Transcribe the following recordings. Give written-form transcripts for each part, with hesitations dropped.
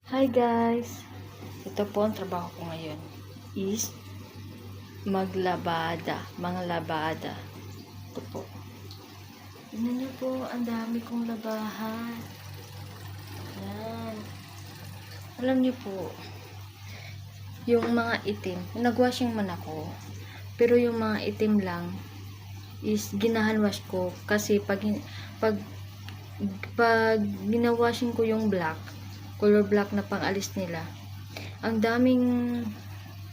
Hi guys! Ito po ang trabaho ko ngayon is maglabada, mga labada. Ito po. Tignan niyo po, ang dami kong labahan. Yan. Alam niyo po, yung mga itim, nag-washing man ako, pero yung mga itim lang is ginahanwash ko kasi pag ginawashing ko yung black, color black na pangalis nila, ang daming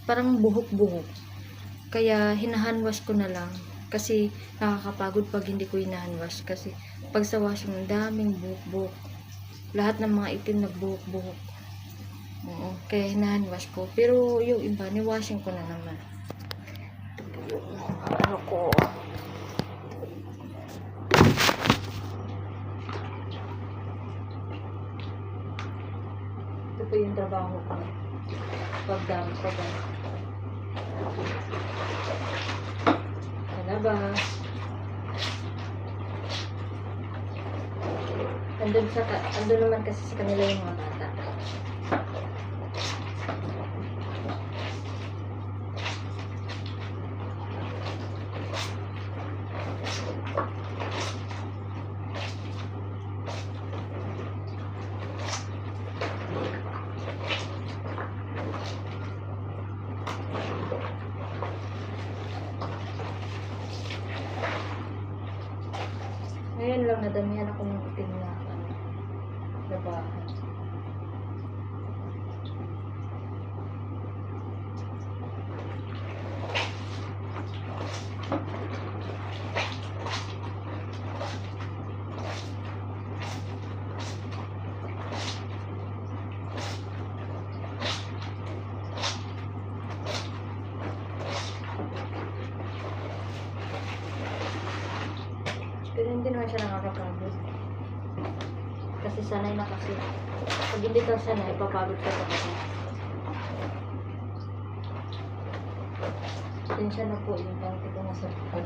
parang buhok-buhok, kaya hinahanwash ko na lang kasi nakakapagod pag hindi ko hinahanwash kasi pag sa washing ang daming buhok-buhok, lahat ng mga itim nagbuhok-buhok. Oo, kaya hinahanwash ko, pero yung iba ni-washing ko na naman. Ito yung ano ko. Ito po yung trabaho ko. Pagdami. Sa labas. Andun naman kasi sa kanila yung mga bata. Ngayon lang nadamihan ako ng itim na labahan. Pero hindi naman siya nakakapagod. Kasi sanay na kasi. Pag hindi ka sanay, papagod ka talaga. Pasensya na po yung pangit ko nasa likod.